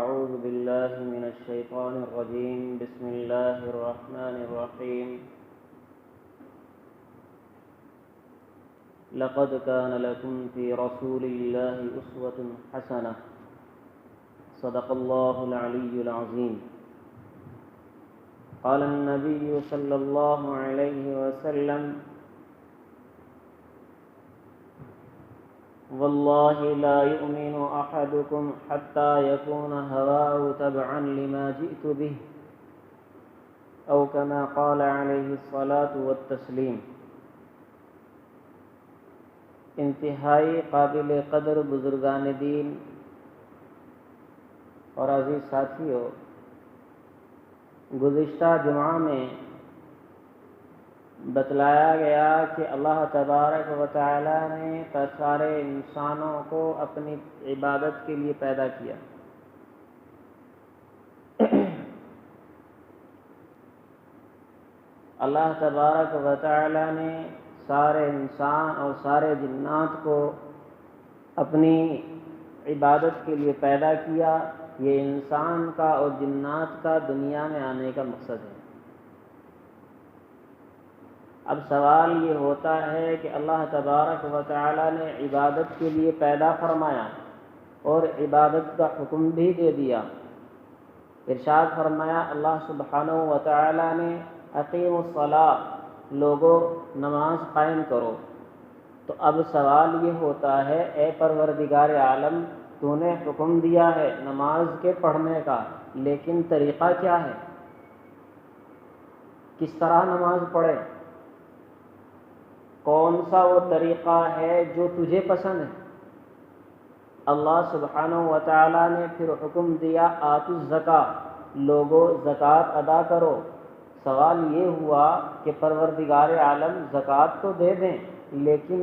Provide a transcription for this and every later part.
أعوذ بالله من الشيطان الرجيم بسم الله الرحمن الرحيم لقد كان لكم في رسول الله أسوة حسنة صدق الله العلي العظيم قال النبي صلى الله عليه وسلم والله لا يؤمن أحدكم حتى يكون هواه تبعا لما جئت به أو كما قال عليه الصلاة والتسليم۔ انتہائی قابل قدر بزرگان دین اور عزیز ساتھیوں، گزشتہ جمعہ میں بتلایا گیا کہ اللہ تبارک و تعالی نے سارے انسانوں کو اپنی عبادت کے لیے پیدا کیا۔ اللہ تبارک و تعالی نے سارے انسان اور سارے جنات کو اپنی عبادت کے لیے پیدا کیا۔ یہ انسان کا اور جنات کا دنیا میں آنے کا مقصد ہے۔ اب سوال یہ ہوتا ہے کہ اللہ تبارک و تعالی نے عبادت کے لیے پیدا فرمایا اور عبادت کا حکم بھی دے دیا۔ ارشاد فرمایا اللہ سبحانہ و تعالی نے اقیموا الصلاۃ، لوگوں نماز قائم کرو۔ تو اب سوال یہ ہوتا ہے اے پروردگار عالم، تو نے حکم دیا ہے نماز کے پڑھنے کا، لیکن طریقہ کیا ہے؟ کس طرح نماز پڑھے؟ کون سا وہ طریقہ ہے جو تجھے پسند ہے؟ اللہ سبحانہ و تعالی نے پھر حکم دیا آتوا الزکاۃ، لوگوں زکوٰۃ ادا کرو۔ سوال یہ ہوا کہ پروردگار عالم زکوٰۃ تو دے دیں، لیکن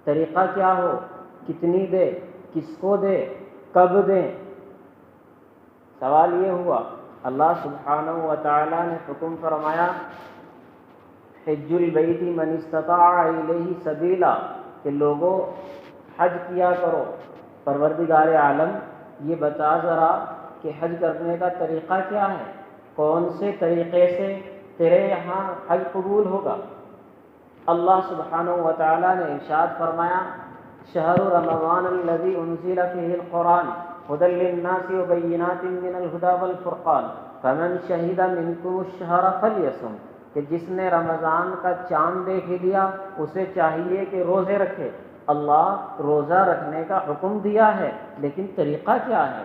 طریقہ کیا ہو؟ کتنی دے؟ کس کو دے؟ کب دیں؟ سوال یہ ہوا۔ اللہ سبحانہ و تعالی نے حکم فرمایا حج البیت من استطاع الیہ سبیلا، کہ لوگوں حج کیا کرو۔ پروردگار عالم یہ بتا ذرا کہ حج کرنے کا طریقہ کیا ہے؟ کون سے طریقے سے تیرے یہاں حج قبول ہوگا؟ اللہ سبحانہ و تعالی نے ارشاد فرمایا شہر رمضان الذی انزل فیہ القرآن ھدی للناس وبینات من الھدی والفرقان فمن شہد منکم الشہر فلیصم، کہ جس نے رمضان کا چاند دیکھ لیا اسے چاہیے کہ روزے رکھے۔ اللہ روزہ رکھنے کا حکم دیا ہے، لیکن طریقہ کیا ہے؟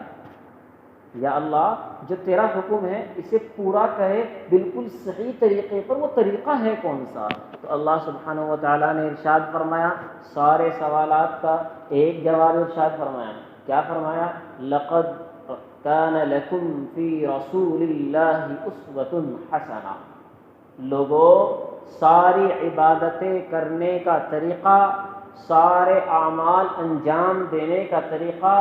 یا اللہ جو تیرا حکم ہے اسے پورا کرے بالکل صحیح طریقے پر، وہ طریقہ ہے کون سا؟ تو اللہ سبحانہ و تعالیٰ نے ارشاد فرمایا سارے سوالات کا ایک جواب ارشاد فرمایا۔ کیا فرمایا؟ لقد کان لکم فی رسول اللہ اسوۃ حسنہ، لوگوں ساری عبادتیں کرنے کا طریقہ، سارے اعمال انجام دینے کا طریقہ،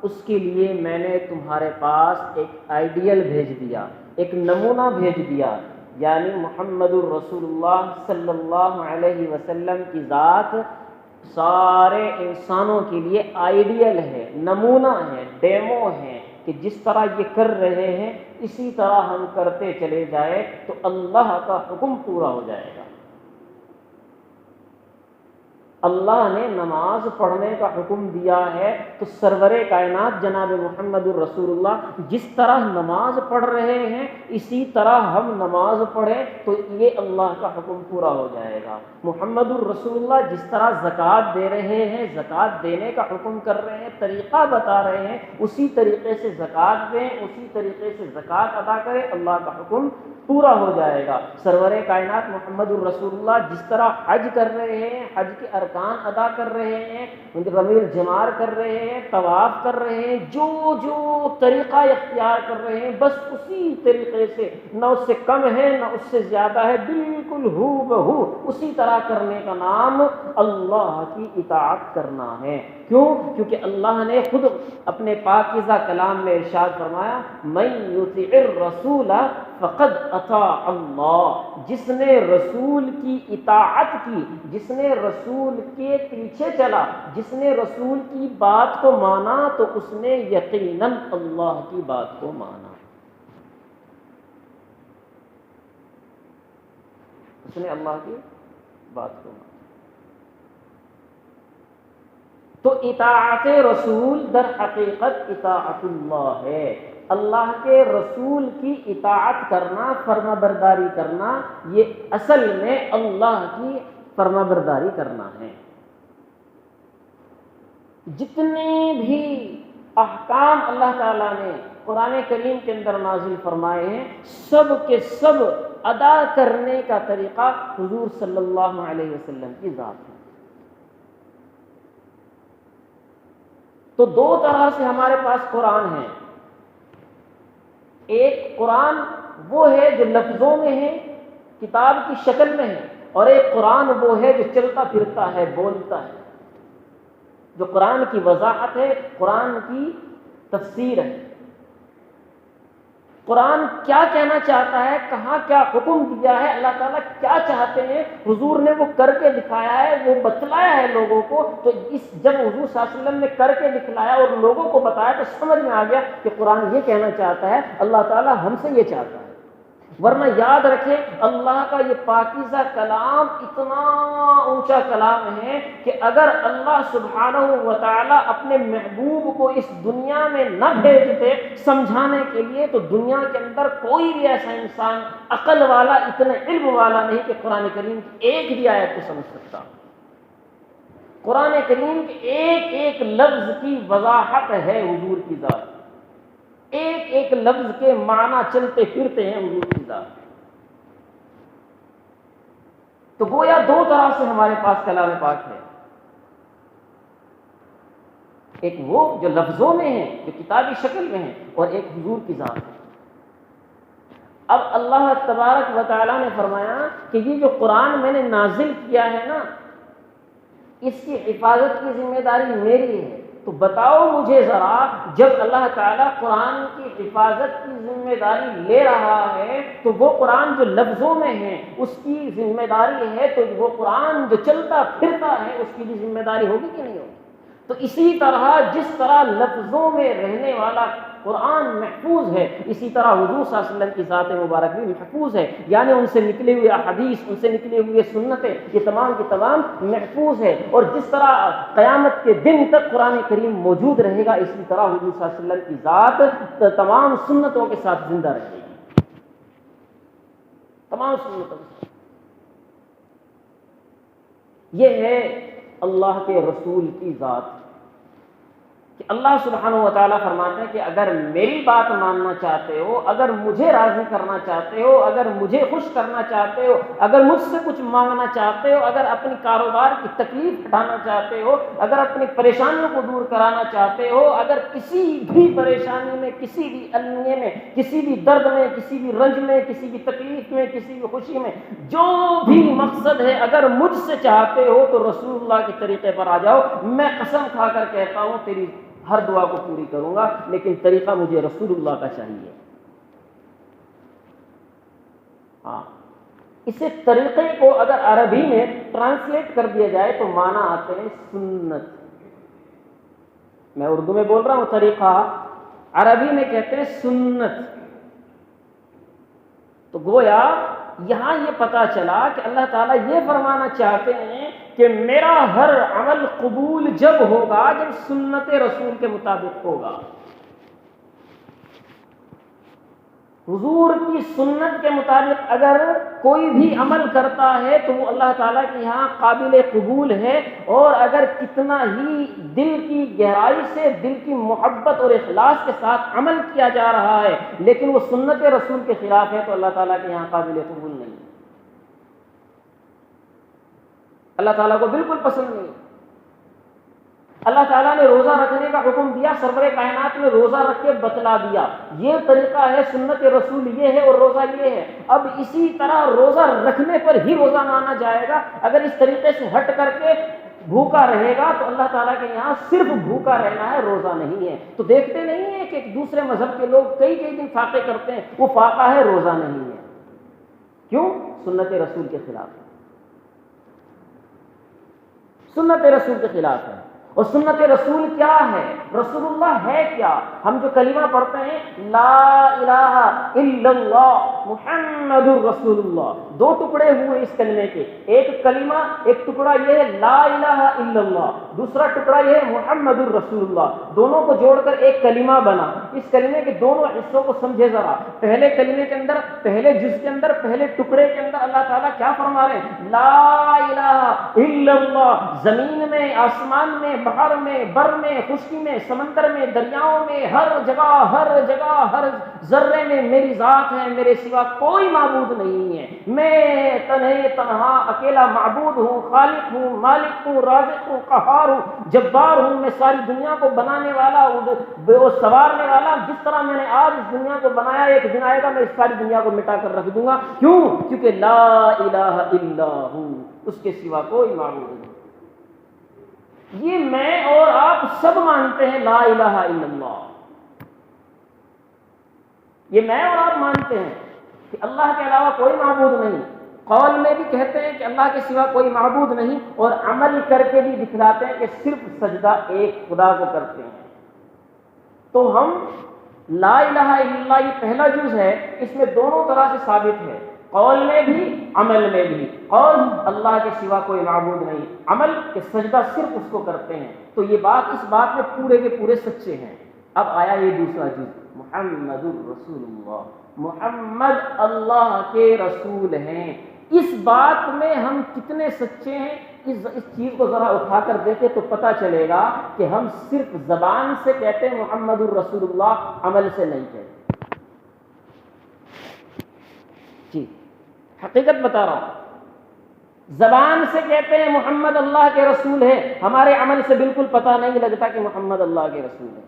اس کے لیے میں نے تمہارے پاس ایک آئیڈیل بھیج دیا، ایک نمونہ بھیج دیا، یعنی محمد الرسول اللہ صلی اللہ علیہ وسلم کی ذات سارے انسانوں کے لیے آئیڈیل ہے، نمونہ ہے، ڈیمو ہے، کہ جس طرح یہ کر رہے ہیں اسی طرح ہم کرتے چلے جائیں تو اللہ کا حکم پورا ہو جائے گا۔ اللہ نے نماز پڑھنے کا حکم دیا ہے تو سرور کائنات جناب محمد الرسول اللہ جس طرح نماز پڑھ رہے ہیں اسی طرح ہم نماز پڑھیں تو یہ اللہ کا حکم پورا ہو جائے گا۔ محمد الرسول اللہ جس طرح زکوٰۃ دے رہے ہیں، زکوٰۃ دینے کا حکم کر رہے ہیں، طریقہ بتا رہے ہیں، اسی طریقے سے زکوٰۃ دیں، اسی طریقے سے زکوٰۃ ادا کریں، اللہ کا حکم پورا ہو جائے گا۔ سرور کائنات محمد الرسول اللہ جس طرح حج کر رہے ہیں، حج کے ارکان ادا کر رہے ہیں، رمی الجمار کر رہے ہیں، طواف کر رہے ہیں، جو جو طریقہ اختیار کر رہے ہیں بس اسی طریقے سے، نہ اس سے کم ہے نہ اس سے زیادہ ہے، بالکل ہو بہو اسی طرح کرنے کا نام اللہ کی اطاعت کرنا ہے۔ کیوں؟ کیونکہ اللہ نے خود اپنے پاکیزہ کلام میں ارشاد فرمایا من یطع الرسول فقد اطاع اللہ، جس نے رسول کی اطاعت کی، جس نے رسول کے پیچھے چلا، جس نے رسول کی بات کو مانا تو اس نے یقیناً اللہ کی بات کو مانا، اس نے اللہ کی بات کو مانا۔ تو اطاعت رسول در حقیقت اطاعت اللہ ہے، اللہ کے رسول کی اطاعت کرنا، فرما برداری کرنا، یہ اصل میں اللہ کی فرما برداری کرنا ہے۔ جتنے بھی احکام اللہ تعالیٰ نے قرآن کریم کے اندر نازل فرمائے ہیں، سب کے سب ادا کرنے کا طریقہ حضور صلی اللہ علیہ وسلم کی ذات ہے۔ تو دو طرح سے ہمارے پاس قرآن ہے، ایک قرآن وہ ہے جو لفظوں میں ہے، کتاب کی شکل میں ہے، اور ایک قرآن وہ ہے جو چلتا پھرتا ہے، بولتا ہے، جو قرآن کی وضاحت ہے، قرآن کی تفسیر ہے، قرآن کیا کہنا چاہتا ہے، کہاں کیا حکم دیا ہے، اللہ تعالیٰ کیا چاہتے ہیں، حضور نے وہ کر کے دکھایا ہے، وہ بتلایا ہے لوگوں کو۔ تو جب حضور صلی اللہ علیہ وسلم نے کر کے دکھلایا اور لوگوں کو بتایا تو سمجھ میں آ گیا کہ قرآن یہ کہنا چاہتا ہے، اللہ تعالیٰ ہم سے یہ چاہتا ہے۔ ورنہ یاد رکھیں، اللہ کا یہ پاکیزہ کلام اتنا اونچا کلام ہے کہ اگر اللہ سبحانہ و تعالیٰ اپنے محبوب کو اس دنیا میں نہ بھیجتے سمجھانے کے لیے تو دنیا کے اندر کوئی بھی ایسا انسان عقل والا، اتنا علم والا نہیں کہ قرآن کریم کی ایک بھی آیت کو سمجھ سکتا۔ قرآن کریم کے ایک ایک لفظ کی وضاحت ہے حضور کی ذات، ایک ایک لفظ کے معنی چلتے پھرتے ہیں حضور کی ذات۔ تو گویا دو طرح سے ہمارے پاس کلام پاک ہے، ایک وہ جو لفظوں میں ہے، جو کتابی شکل میں ہے، اور ایک حضور کی ذات ہے۔ اب اللہ تبارک و تعالیٰ نے فرمایا کہ یہ جو قرآن میں نے نازل کیا ہے نا، اس کی حفاظت کی ذمہ داری میری ہے۔ تو بتاؤ مجھے ذرا، جب اللہ تعالیٰ قرآن کی حفاظت کی ذمہ داری لے رہا ہے تو وہ قرآن جو لفظوں میں ہے اس کی ذمہ داری ہے، تو وہ قرآن جو چلتا پھرتا ہے اس کی بھی ذمہ داری ہوگی کہ نہیں ہوگی؟ تو اسی طرح جس طرح لفظوں میں رہنے والا قرآن محفوظ ہے، اسی طرح حضور صلی اللہ علیہ وسلم کی ذات مبارک بھی محفوظ ہے، یعنی ان سے نکلے ہوئے احادیث، ان سے نکلے ہوئے سنتیں، یہ تمام کی تمام محفوظ ہے۔ اور جس طرح قیامت کے دن تک قرآن کریم موجود رہے گا، اسی طرح حضور صلی اللہ علیہ وسلم کی ذات تمام سنتوں کے ساتھ زندہ رہے گی، تمام سنتوں کے ساتھ۔ یہ ہے اللہ کے رسول کی ذات کہ اللہ سبحانہ و تعالیٰ فرماتے ہیں کہ اگر میری بات ماننا چاہتے ہو، اگر مجھے راضی کرنا چاہتے ہو، اگر مجھے خوش کرنا چاہتے ہو، اگر مجھ سے کچھ مانگنا چاہتے ہو، اگر اپنی کاروبار کی تکلیف ہٹانا چاہتے ہو، اگر اپنی پریشانیوں کو دور کرانا چاہتے ہو، اگر کسی بھی پریشانی میں، کسی بھی المیے میں، کسی بھی درد میں، کسی بھی رنج میں، کسی بھی تکلیف میں، کسی بھی خوشی میں، جو بھی مقصد ہے اگر مجھ سے چاہتے ہو تو رسول اللہ کے طریقے پر آ جاؤ۔ میں قسم کھا کر کہتا ہوں تیری ہر دعا کو پوری کروں گا، لیکن طریقہ مجھے رسول اللہ کا چاہیے۔ ہاں، اسے طریقے کو اگر عربی میں ٹرانسلیٹ کر دیا جائے تو معنی آتے ہیں سنت۔ میں اردو میں بول رہا ہوں طریقہ، عربی میں کہتے ہیں سنت۔ تو گویا یہاں یہ پتا چلا کہ اللہ تعالیٰ یہ فرمانا چاہتے ہیں کہ میرا ہر عمل قبول جب ہوگا جب سنت رسول کے مطابق ہوگا۔ حضور کی سنت کے مطابق اگر کوئی بھی عمل کرتا ہے تو وہ اللہ تعالیٰ کے یہاں قابل قبول ہے، اور اگر کتنا ہی دل کی گہرائی سے، دل کی محبت اور اخلاص کے ساتھ عمل کیا جا رہا ہے لیکن وہ سنت رسول کے خلاف ہے تو اللہ تعالیٰ کے یہاں قابل قبول نہیں ہے، اللہ تعالیٰ کو بالکل پسند نہیں۔ اللہ تعالیٰ نے روزہ رکھنے کا حکم دیا، سرور کائنات میں روزہ رکھ کے بتلا دیا، یہ طریقہ ہے، سنت رسول یہ ہے اور روزہ یہ ہے۔ اب اسی طرح روزہ رکھنے پر ہی روزہ مانا جائے گا، اگر اس طریقے سے ہٹ کر کے بھوکا رہے گا تو اللہ تعالیٰ کے یہاں صرف بھوکا رہنا ہے، روزہ نہیں ہے۔ تو دیکھتے نہیں ہیں کہ ایک دوسرے مذہب کے لوگ کئی دن فاقے کرتے ہیں، وہ فاقہ ہے، روزہ نہیں ہے۔ کیوں؟ سنت رسول کے خلاف ہے، سنت رسول کے خلاف ہے۔ اور سنت رسول کیا ہے؟ رسول اللہ ہے کیا؟ ہم جو کلمہ پڑھتے ہیں لا الہ الا اللہ محمد الرسول اللہ، دو ٹکڑے ہوئے اس کلمے کے، ایک کلمہ، ایک ٹکڑا یہ ہے لا الہ الا اللہ، دوسرا ٹکڑا یہ ہے محمد الرسول اللہ، دونوں کو جوڑ کر ایک کلمہ بنا۔ اس کلمے کے دونوں حصوں کو سمجھے ذرا۔ پہلے کلمے کے اندر، پہلے جز کے اندر، پہلے ٹکڑے کے اندر اللہ تعالیٰ کیا فرما رہے ہیں؟ لا الہ الا اللہ، زمین میں، آسمان میں، بحر میں، بر میں، خشکی میں، سمندر میں، دریاؤں میں، ہر جگہ ہر ذرے میں میری ذات ہے، میرے سوا کوئی معبود نہیں ہے، میں تنہا اکیلا معبود ہوں، خالق ہوں، مالک ہوں، رازق ہوں، قہار ہوں، جبار ہوں، میں ساری دنیا کو بنانے والا ہوں، سنوارنے والا۔ جس طرح میں نے آج اس دنیا کو بنایا، ایک دن آئے گا میں اس ساری دنیا کو مٹا کر رکھ دوں گا۔ کیوں؟ کیونکہ لا الہ الا ہوں، اس کے سوا کوئی معبود نہیں۔ یہ میں اور آپ سب مانتے ہیں لا الہ الا اللہ، یہ میں اور آپ مانتے ہیں کہ اللہ کے علاوہ کوئی معبود نہیں، قول میں بھی کہتے ہیں کہ اللہ کے سوا کوئی معبود نہیں، اور عمل کر کے بھی دکھلاتے ہیں کہ صرف سجدہ ایک خدا کو کرتے ہیں۔ تو ہم لا الہ الا اللہ یہ پہلا جز ہے، اس میں دونوں طرح سے ثابت ہے، قول میں بھی عمل میں بھی۔ قول اللہ کے سوا کوئی معبود نہیں، عمل کہ سجدہ صرف اس کو کرتے ہیں۔ تو یہ بات، اس بات میں پورے کے پورے سچے ہیں۔ اب آیا یہ دوسرا جز، محمد الرسول اللہ، محمد اللہ کے رسول ہیں۔ اس بات میں ہم کتنے سچے ہیں، اس چیز کو ذرا اٹھا کر دیکھیں تو پتہ چلے گا کہ ہم صرف زبان سے کہتے ہیں محمد الرسول اللہ، عمل سے نہیں کہتے۔ جی حقیقت بتا رہا ہوں، زبان سے کہتے ہیں محمد اللہ کے رسول ہے، ہمارے عمل سے بالکل پتہ نہیں لگتا کہ محمد اللہ کے رسول ہے۔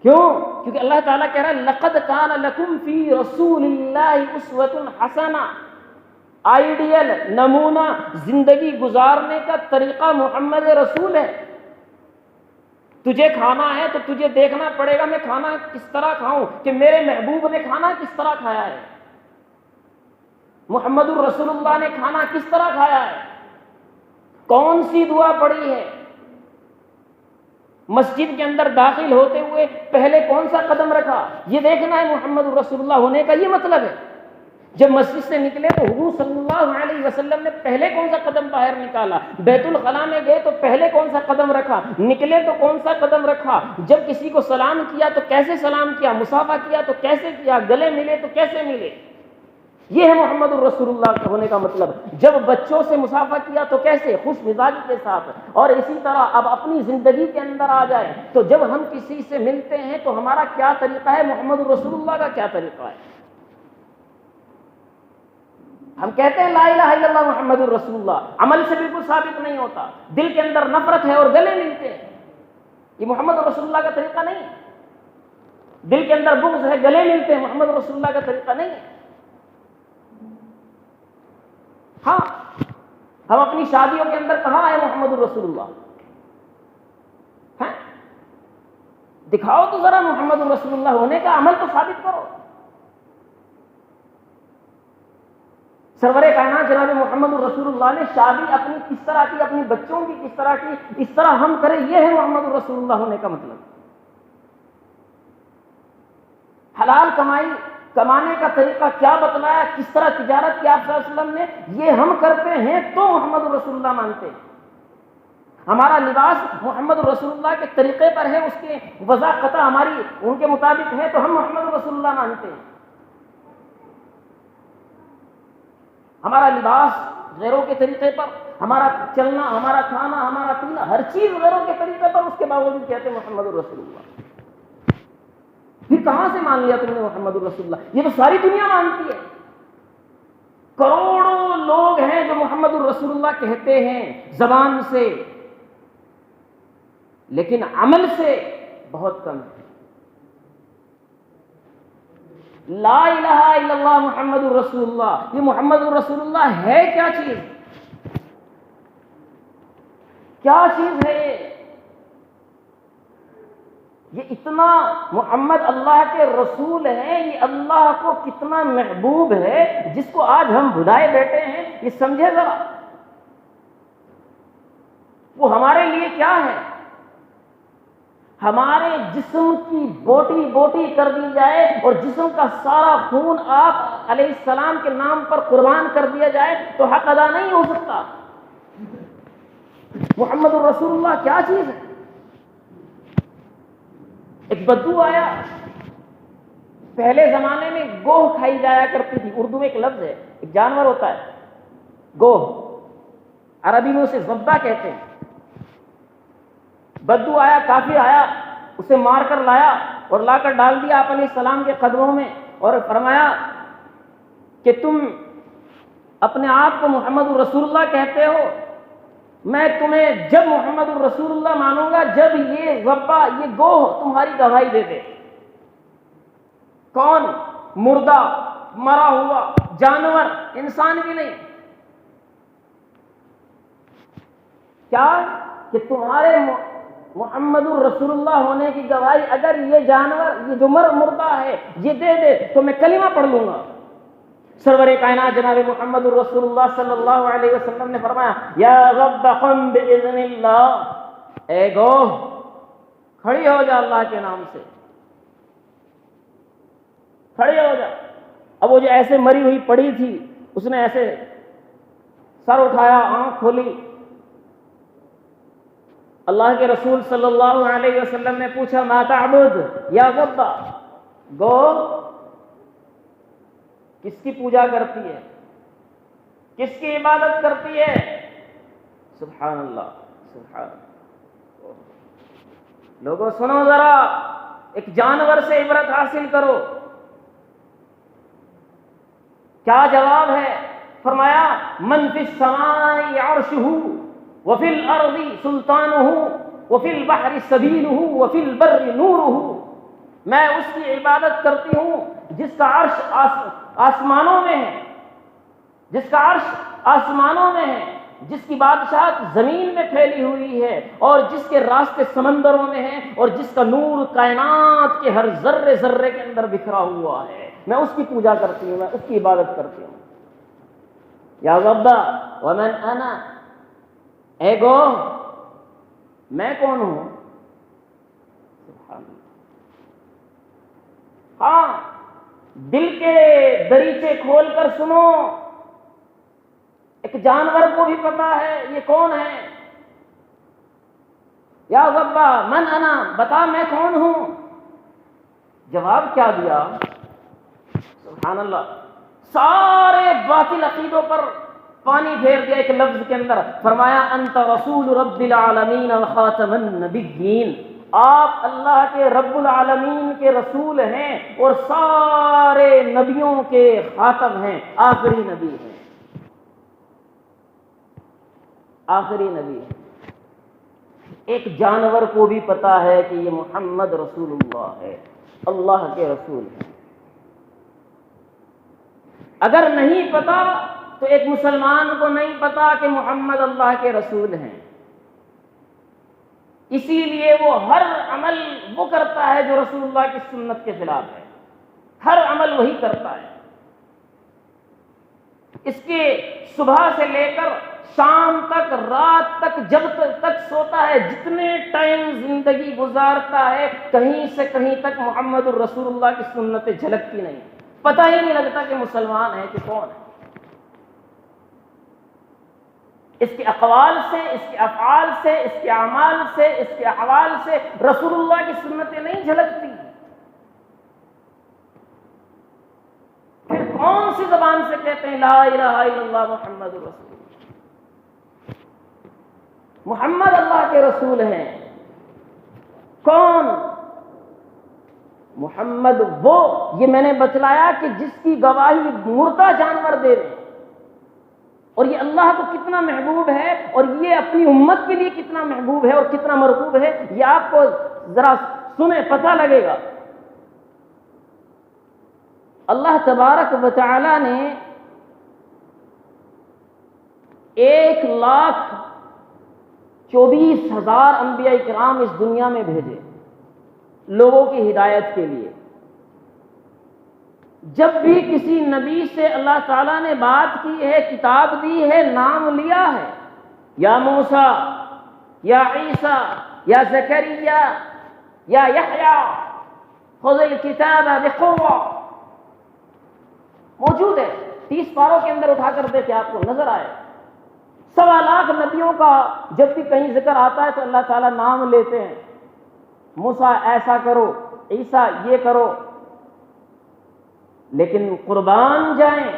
کیوں؟ کیونکہ اللہ تعالیٰ کہہ رہا ہے لقد کان لکم فی رسول اللہ اسوۃ حسنہ، آئیڈیل، نمونہ زندگی گزارنے کا طریقہ محمد رسول ہے۔ تجھے کھانا ہے تو تجھے دیکھنا پڑے گا میں کھانا کس طرح کھاؤں، کہ میرے محبوب نے کھانا کس طرح کھایا ہے، محمد الرسول اللہ نے کھانا کس طرح کھایا ہے، کون سی دعا پڑھی ہے، مسجد کے اندر داخل ہوتے ہوئے پہلے کون سا قدم رکھا، یہ دیکھنا ہے محمد الرسول اللہ ہونے کا یہ مطلب ہے۔ جب مسجد سے نکلے تو حضور صلی اللہ علیہ وسلم نے پہلے کون سا قدم باہر نکالا، بیت الخلاء میں گئے تو پہلے کون سا قدم رکھا، نکلے تو کون سا قدم رکھا، جب کسی کو سلام کیا تو کیسے سلام کیا، مصافحہ کیا تو کیسے کیا، گلے ملے تو کیسے ملے۔ یہ ہے محمد الرسول اللہ ہونے کا مطلب۔ جب بچوں سے مصافحہ کیا تو کیسے، خوش مزاجی کے ساتھ۔ اور اسی طرح اب اپنی زندگی کے اندر آ جائے تو جب ہم کسی سے ملتے ہیں تو ہمارا کیا طریقہ ہے، محمد الرسول اللہ کا کیا طریقہ ہے۔ ہم کہتے ہیں لا الہ الا اللہ محمد الرسول اللہ، عمل سے بالکل ثابت نہیں ہوتا، دل کے اندر نفرت ہے اور گلے ملتے ہیں، یہ محمد الرسول اللہ کا طریقہ نہیں ہے۔ دل کے اندر بغض ہے، گلے ملتے ہیں، محمد الرسول اللہ کا طریقہ نہیں ہے۔ ہاں ہم اپنی شادیوں کے اندر کہاں ہے محمد الرسول اللہ، دکھاؤ تو ذرا محمد الرسول اللہ ہونے کا عمل تو ثابت کرو۔ سرور کائنات جناب محمد الرسول اللہ نے شادی اپنی کس طرح کی، اپنی بچوں کی کس طرح کی، اس طرح ہم کریں، یہ ہے محمد الرسول اللہ ہونے کا مطلب۔ حلال کمائی، کمانے کا طریقہ کیا بتلایا، کس طرح تجارت کی آپ صلی اللہ علیہ وسلم نے، یہ ہم کرتے ہیں تو محمد الرسول اللہ مانتے ہیں۔ ہمارا لباس محمد الرسول اللہ کے طریقے پر ہے، اس کے وضاحت ہماری ان کے مطابق ہے تو ہم محمد الرسول اللہ مانتے ہیں۔ ہمارا لباس غیروں کے طریقے پر، ہمارا چلنا، ہمارا کھانا، ہمارا پینا، ہر چیز غیروں کے طریقے پر، اس کے باوجود کہتے ہیں محمد الرسول اللہ۔ پھر کہاں سے مان لیا تم نے محمد الرسول اللہ؟ یہ تو ساری دنیا مانتی ہے، کروڑوں لوگ ہیں جو محمد الرسول اللہ کہتے ہیں زبان سے، لیکن عمل سے بہت کم ہے۔ لا الہ الا اللہ محمد الرسول اللہ، یہ محمد الرسول اللہ ہے کیا چیز، کیا چیز ہے؟ یہ اتنا محمد اللہ کے رسول ہیں، یہ اللہ کو کتنا محبوب ہے جس کو آج ہم بھلائے بیٹھے ہیں، یہ سمجھے ذرا وہ ہمارے لیے کیا ہے۔ ہمارے جسم کی بوٹی بوٹی کر دی جائے اور جسم کا سارا خون آپ علیہ السلام کے نام پر قربان کر دیا جائے تو حق ادا نہیں ہو سکتا۔ محمد الرسول اللہ کیا چیز ہے؟ ایک بدو آیا، پہلے زمانے میں گوہ کھائی جایا کرتی تھی، اردو میں ایک لفظ ہے، ایک جانور ہوتا ہے گوہ، عربی میں اسے ضبہ کہتے ہیں۔ بدو آیا، کافر آیا، اسے مار کر لایا اور لا کر ڈال دیا آپ علیہ السلام کے قدموں میں اور فرمایا کہ تم اپنے آپ کو محمد الرسول اللہ کہتے ہو، میں تمہیں جب محمد الرسول اللہ مانوں گا جب یہ ذبح، یہ گوہ تمہاری گواہی دے دے۔ کون؟ مردہ، مرا ہوا جانور، انسان بھی نہیں۔ کیا کہ تمہارے محمد الرسول اللہ ہونے کی گواہی اگر یہ جانور، یہ جو مردہ ہے یہ دے دے تو میں کلمہ پڑھ لوں گا۔ سرور کائنات جناب محمد الرسول اللہ صلی اللہ علیہ وسلم نے فرمایا یا رب قم باذن اللہ، اے گوہ کھڑی ہو جا اللہ کے نام سے، کھڑی ہو جا۔ اب وہ جو ایسے مری ہوئی پڑی تھی اس نے ایسے سر اٹھایا، آنکھ کھولی، اللہ کے رسول صلی اللہ علیہ وسلم نے پوچھا ما تعبد یا رب، گوہ کس کی پوجا کرتی ہے، کس کی عبادت کرتی ہے؟ سبحان اللہ، سبحان اللہ۔ لوگوں سنو ذرا، ایک جانور سے عبرت حاصل کرو۔ کیا جواب ہے؟ فرمایا من فی السماء عرشہ وفی الارض سلطانہ وفی البحر سبیلہ وفی البر نورہ، میں اس کی عبادت کرتی ہوں جس کا عرش آسمانوں میں ہے، جس کا عرش آسمانوں میں ہے، جس کی بادشاہت زمین میں پھیلی ہوئی ہے اور جس کے راستے سمندروں میں ہیں اور جس کا نور کائنات کے ہر ذرے ذرے کے اندر بکھرا ہوا ہے، میں اس کی پوجا کرتی ہوں، میں اس کی عبادت کرتی ہوں۔ یا رب ومن انا، اے گوہ میں کون ہوں؟ ہاں، دل کے دریچے کھول کر سنو، ایک جانور کو بھی پتا ہے یہ کون ہے۔ یا رب من انا، بتا میں کون ہوں۔ جواب کیا دیا؟ سبحان اللہ، سارے باطل عقیدوں پر پانی پھیر دیا ایک لفظ کے اندر، فرمایا انت رسول رب العالمین وخاتم النبیین، آپ اللہ کے رب العالمین کے رسول ہیں اور سارے نبیوں کے خاتم ہیں، آخری نبی ہیں، آخری نبی ہے۔ ایک جانور کو بھی پتا ہے کہ یہ محمد رسول اللہ ہے، اللہ کے رسول ہیں۔ اگر نہیں پتا تو ایک مسلمان کو نہیں پتا کہ محمد اللہ کے رسول ہیں، اسی لیے وہ ہر عمل وہ کرتا ہے جو رسول اللہ کی سنت کے خلاف ہے، ہر عمل وہی کرتا ہے۔ اس کے صبح سے لے کر شام تک، رات تک، جب تک سوتا ہے، جتنے ٹائم زندگی گزارتا ہے، کہیں سے کہیں تک محمد الرسول اللہ کی سنتیں جھلکتی نہیں، پتہ ہی نہیں لگتا کہ مسلمان ہے کہ کون ہے۔ اس کے اقوال سے، اس کے افعال سے، اس کے اعمال سے، اس کے احوال سے رسول اللہ کی سنتیں نہیں جھلکتی۔ پھر کون سی زبان سے کہتے ہیں لا الہ الا اللہ محمد رسول اللہ؟ محمد اللہ کے رسول ہیں۔ کون؟ محمد وہ، یہ میں نے بتلایا کہ جس کی گواہی مردہ جانور دے رہے ہیں، اور یہ اللہ کو کتنا محبوب ہے اور یہ اپنی امت کے لیے کتنا محبوب ہے اور کتنا مرغوب ہے، یہ آپ کو ذرا سنیں پتہ لگے گا۔ اللہ تبارک و تعالی نے 1,24,000 انبیاء کرام اس دنیا میں بھیجے، لوگوں کی ہدایت کے لیے۔ جب بھی کسی نبی سے اللہ تعالیٰ نے بات کی ہے، کتاب دی ہے، نام لیا ہے، یا موسیٰ، یا عیسیٰ، یا زکریا، یا یحییٰ، خذ الکتاب بقوہ، موجود ہے 30 پاروں کے اندر، اٹھا کر دیکھیں آپ کو نظر آئے۔ 1.25 لاکھ نبیوں کا جب بھی کہیں ذکر آتا ہے تو اللہ تعالیٰ نام لیتے ہیں، موسیٰ ایسا کرو، عیسیٰ یہ کرو، لیکن قربان جائیں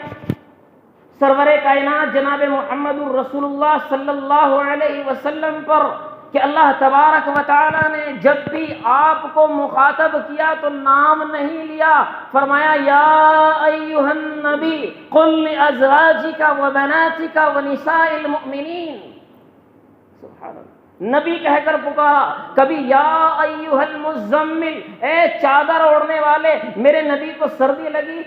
سرور کائنات جناب محمد الرسول اللہ صلی اللہ علیہ وسلم پر کہ اللہ تبارک و تعالی نے جب بھی آپ کو مخاطب کیا تو نام نہیں لیا، فرمایا یا ایھا النبی قل لازواجک وبناتک ونساء المؤمنین، سبحان اللہ، نبی کہہ کر پکارا، کبھی یا ایھا المزمل، اے چادر اوڑھنے والے، میرے نبی کو سردی لگی،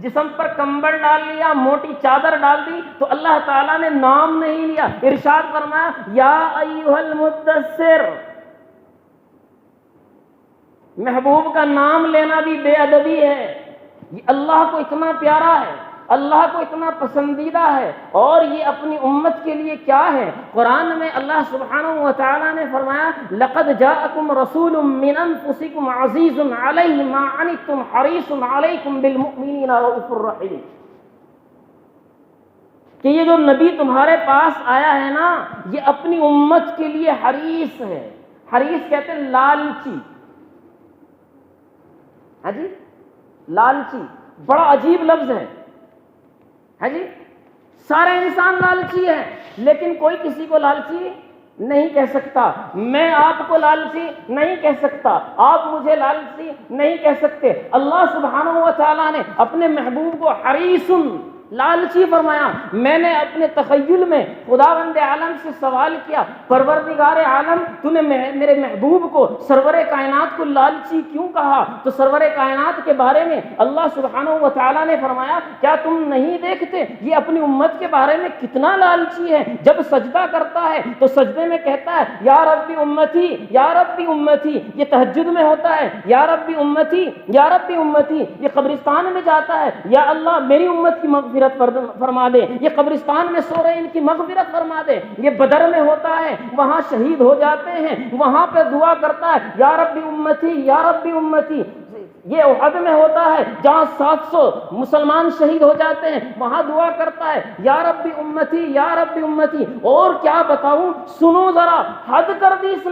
جسم پر کمبل ڈال لیا، موٹی چادر ڈال دی، تو اللہ تعالیٰ نے نام نہیں لیا، ارشاد فرمایا یا ایھا المدثر۔ محبوب کا نام لینا بھی بے ادبی ہے، یہ اللہ کو اتنا پیارا ہے، اللہ کو اتنا پسندیدہ ہے، اور یہ اپنی امت کے لیے کیا ہے؟ قرآن میں اللہ سبحانہ و تعالیٰ نے فرمایا لقد جاءکم رسول من انفسکم عزیز علیہ ما عنتم حریص علیکم بالمؤمنین رؤوف الرحیم، کہ یہ جو نبی تمہارے پاس آیا ہے نا، یہ اپنی امت کے لیے حریص ہے۔ حریص کہتے ہیں لالچی، ہاں جی، لالچی بڑا عجیب لفظ ہے، ہاں جی، سارے انسان لالچی ہیں، لیکن کوئی کسی کو لالچی نہیں کہہ سکتا۔ میں آپ کو لالچی نہیں کہہ سکتا، آپ مجھے لالچی نہیں کہہ سکتے۔ اللہ سبحانہ و تعالیٰ نے اپنے محبوب کو حریص لالچی فرمایا۔ میں نے اپنے تخیل میں خداوند عالم سے سوال کیا، پروردگار عالم تو نے میرے محبوب کو سرور کائنات کو لالچی کیوں کہا؟ تو سرور کائنات کے بارے میں اللہ سبحانہ و تعالیٰ نے فرمایا کیا تم نہیں دیکھتے یہ اپنی امت کے بارے میں کتنا لالچی ہے؟ جب سجدہ کرتا ہے تو سجدے میں کہتا ہے یا ربی امتی، یا ربی امتی، یہ تہجد میں ہوتا ہے یا ربی امتی، یا ربی امتی، یہ قبرستان میں جاتا ہے یا اللہ میری امت کی مغفرت فرما دے، یہ قبرستان میں سو رہے ان کی مغفرت فرما دے، یہ بدر میں ہوتا ہے وہاں شہید ہو جاتے ہیں، وہاں پہ دعا کرتا ہے یا ربی امتی، یا ربی امتی، یہ احد میں ہوتا ہے جہاں 700 مسلمان شہید ہو جاتے ہیں، وہاں دعا کرتا ہے یا ربی امتی، یا ربی امتی۔ اور کیا بتاؤں، سنو ذرا، حد کر دی اس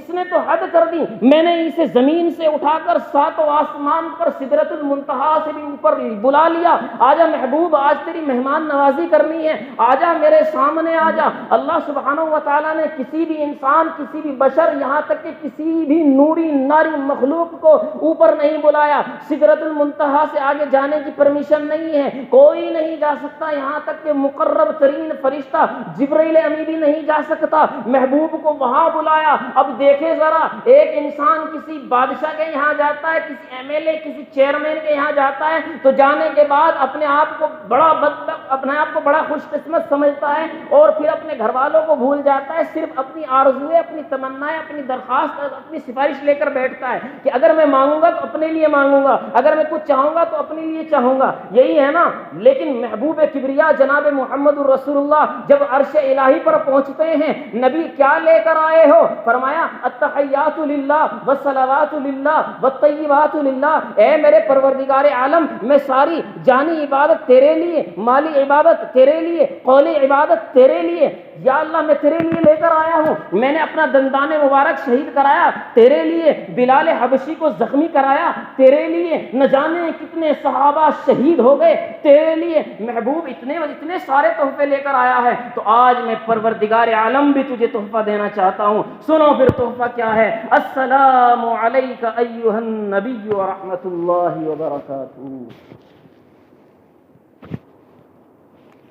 نے تو حد کر دی۔ میں نے اسے زمین سے اٹھا کر 7 آسمان پر سدرۃ المنتہا سے بھی اوپر بلا لیا، آجا محبوب، آج تیری مہمان نوازی کرنی ہے، آجا میرے سامنے آجا۔ اللہ سبحانہ و تعالیٰ نے کسی بھی انسان، کسی بھی بشر، یہاں تک کہ کسی بھی نوری ناری مخلوق کو اوپر نہیں بلایا، سدرۃ المنتہا سے آگے جانے کی پرمیشن نہیں ہے، کوئی نہیں جا سکتا، یہاں تک کہ مقرب ترین فرشتہ جبرائیل امی بھی نہیں جا سکتا، محبوب کو وہاں بلایا۔ اب دیکھیں ذرا، ایک انسان کسی بادشاہ کے یہاں جاتا ہے، کسی ایم ایل اے، کسی چیئرمین کے یہاں جاتا ہے تو جانے کے بعد اپنے آپ کو بڑا خوش قسمت سمجھتا ہے اور پھر اپنے گھر والوں کو بھول جاتا ہے، صرف اپنی آرزویں، اپنی تمنائیں، اپنی درخواست، اپنی سفارش لے کر بیٹھتا ہے کہ اگر میں مانگوں گا تو اپنے لیے مانگوں گا، اگر میں کچھ چاہوں گا تو اپنے لیے چاہوں گا، یہی ہے نا۔ لیکن محبوب کبریا جناب محمد الرسول اللہ جب عرش الہی پر پہنچتے ہیں، نبی کیا لے کر آئے ہو؟ فرمایا التحیات للہ والصلوات للہ والطیبات للہ، اے میرے پروردگار عالم، میں ساری جانی عبادت تیرے لیے، مالی عبادت تیرے لیے، قولی عبادت تیرے لیے، یا اللہ میں تیرے لیے لے کر آیا ہوں۔ میں نے اپنا دندان مبارک شہید کرایا تیرے لیے، بلال حبشی کو زخمی کرایا تیرے لیے، نہ جانے کتنے صحابہ شہید ہو گئے تیرے لیے، محبوب اتنے سارے تحفے لے کر آیا ہے، تو آج میں پروردگار عالم بھی تجھے تحفہ دینا چاہتا ہوں۔ سنو پھر تحفہ کیا ہے، السلام علیک ایھا النبی ورحمۃ اللہ وبرکاتہ۔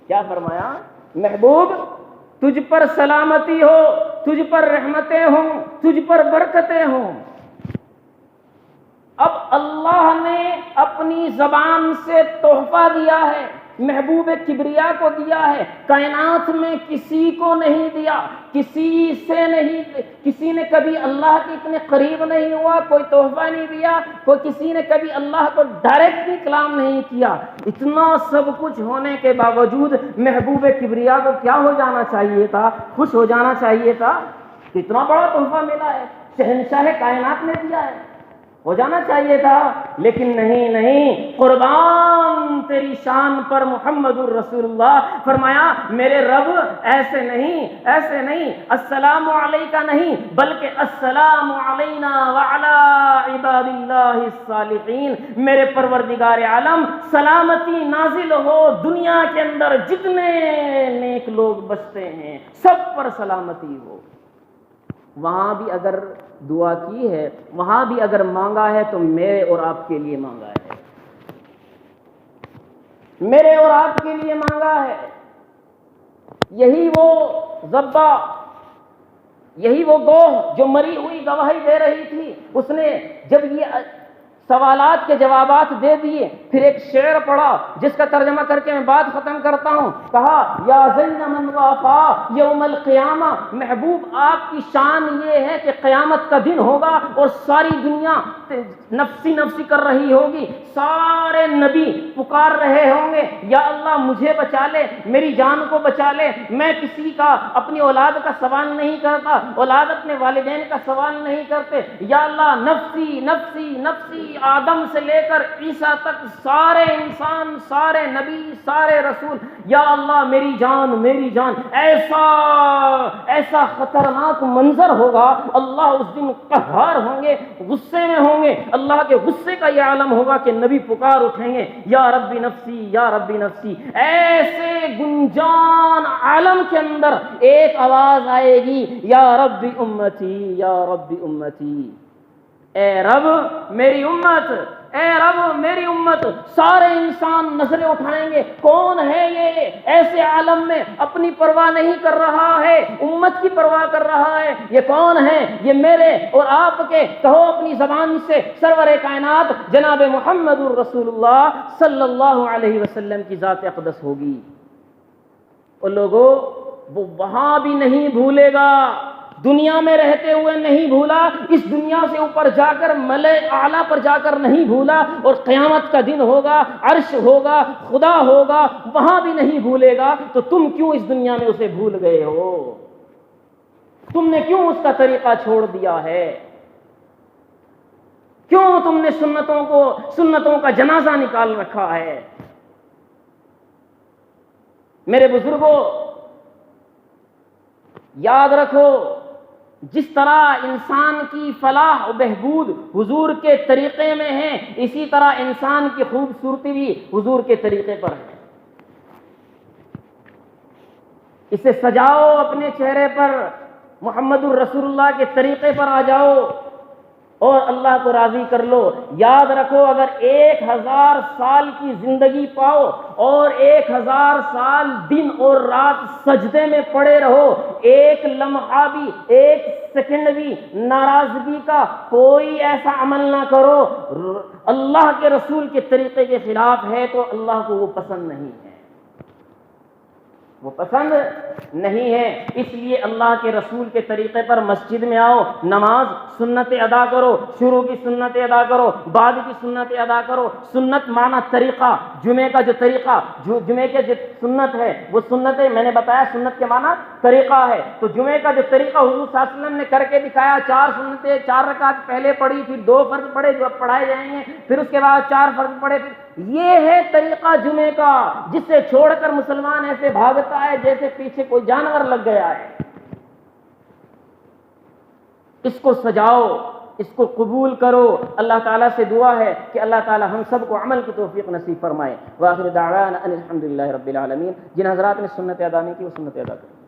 کیا فرمایا؟ محبوب تجھ پر سلامتی ہو، تجھ پر رحمتیں ہوں، تجھ پر برکتیں ہوں۔ اب اللہ نے اپنی زبان سے تحفہ دیا ہے، محبوب کبریا کو دیا ہے، کائنات میں کسی کو نہیں دیا، کسی نے کبھی اللہ کے اتنے قریب نہیں ہوا، کوئی تحفہ نہیں دیا، کسی نے کبھی اللہ کو ڈائریکٹ بھی کلام نہیں کیا۔ اتنا سب کچھ ہونے کے باوجود محبوب کبریا کو کیا ہو جانا چاہیے تھا؟ خوش ہو جانا چاہیے تھا، کتنا بڑا تحفہ ملا ہے، شہنشاہ کائنات نے دیا ہے، ہو جانا چاہیے تھا، لیکن نہیں، قربان تیری شان پر محمد الرسول اللہ، فرمایا میرے رب ایسے نہیں السلام علیکہ نہیں، بلکہ السلام علینا وعلی عباد اللہ الصالحین، میرے پروردگار عالم سلامتی نازل ہو دنیا کے اندر جتنے نیک لوگ بستے ہیں سب پر سلامتی ہو۔ وہاں بھی اگر دعا کی ہے، وہاں بھی اگر مانگا ہے تو میرے اور آپ کے لیے مانگا ہے، میرے اور آپ کے لیے مانگا ہے۔ یہی وہ ذبح، یہی وہ گوہ جو مری ہوئی گواہی دے رہی تھی، اس نے جب یہ سوالات کے جوابات دے دیے، پھر ایک شعر پڑھا جس کا ترجمہ کر کے میں بات ختم کرتا ہوں۔ کہا یا زین من وافا یوم القیامہ، محبوب آپ کی شان یہ ہے کہ قیامت کا دن ہوگا اور ساری دنیا نفسی کر رہی ہوگی، سارے نبی پکار رہے ہوں گے یا اللہ مجھے بچا لے، میری جان کو بچا لے، میں کسی کا اپنی اولاد کا سوال نہیں کرتا، اولاد اپنے والدین کا سوال نہیں کرتے، یا اللہ نفسی نفسی نفسی، آدم سے لے کر عیسیٰ تک سارے انسان، سارے نبی، سارے رسول، یا اللہ میری جان، ایسا خطرناک منظر ہوگا، اللہ اس دن قہار ہوں گے، غصے میں ہوں گے، اللہ کے غصے کا یہ عالم ہوگا کہ نبی پکار اٹھیں گے یا ربی نفسی یا ربی نفسی۔ ایسے گنجان عالم کے اندر ایک آواز آئے گی، یا ربی امتی یا ربی امتی، اے رب میری امت، اے رب میری امت۔ سارے انسان نظریں اٹھائیں گے، کون ہے یہ ایسے عالم میں اپنی پرواہ نہیں کر رہا ہے، امت کی پرواہ کر رہا ہے، یہ کون ہے؟ یہ میرے اور آپ کے، کہو اپنی زبان سے، سرور کائنات جناب محمد الرسول اللہ صلی اللہ علیہ وسلم کی ذات اقدس ہوگی۔ اور لوگوں وہ وہاں بھی نہیں بھولے گا، دنیا میں رہتے ہوئے نہیں بھولا، اس دنیا سے اوپر جا کر ملأ اعلیٰ پر جا کر نہیں بھولا، اور قیامت کا دن ہوگا، عرش ہوگا، خدا ہوگا، وہاں بھی نہیں بھولے گا۔ تو تم کیوں اس دنیا میں اسے بھول گئے ہو؟ تم نے کیوں اس کا طریقہ چھوڑ دیا ہے؟ کیوں تم نے سنتوں کا جنازہ نکال رکھا ہے؟ میرے بزرگوں یاد رکھو، جس طرح انسان کی فلاح و بہبود حضور کے طریقے میں ہے، اسی طرح انسان کی خوبصورتی بھی حضور کے طریقے پر ہے۔ اسے سجاؤ اپنے چہرے پر، محمد الرسول اللہ کے طریقے پر آ جاؤ اور اللہ کو راضی کر لو۔ یاد رکھو، اگر 1000 سال کی زندگی پاؤ اور 1000 سال دن اور رات سجدے میں پڑے رہو، ایک لمحہ بھی، ایک سیکنڈ بھی ناراضگی کا کوئی ایسا عمل نہ کرو اللہ کے رسول کے طریقے کے خلاف ہے، تو اللہ کو وہ پسند نہیں ہے، وہ پسند نہیں ہے۔ اس لیے اللہ کے رسول کے طریقے پر مسجد میں آؤ، نماز سنتیں ادا کرو، شروع کی سنتیں ادا کرو، بعد کی سنتیں ادا کرو۔ سنت معنی طریقہ، جمعے کا جو طریقہ، جمعے کے جو سنت ہے وہ سنتیں، میں نے بتایا سنت کے معنی طریقہ ہے، تو جمعے کا جو طریقہ حضور صلی اللہ علیہ وسلم نے کر کے دکھایا، 4 سنتیں، 4 رکعت پہلے پڑھی، پھر 2 فرض پڑھے جو اب پڑھائے جائیں گے، پھر اس کے بعد 4 فرض پڑھے، یہ ہے طریقہ جمعے کا، جس سے چھوڑ کر مسلمان ایسے بھاگتا ہے جیسے پیچھے کوئی جانور لگ گیا ہے۔ اس کو سجاؤ، اس کو قبول کرو۔ اللہ تعالیٰ سے دعا ہے کہ اللہ تعالیٰ ہم سب کو عمل کی توفیق نصیب فرمائے۔ وآخر دعوانا ان الحمد للہ رب العالمین۔ جن حضرات نے سنت ادا نہیں کی وہ سنت ادا کریں۔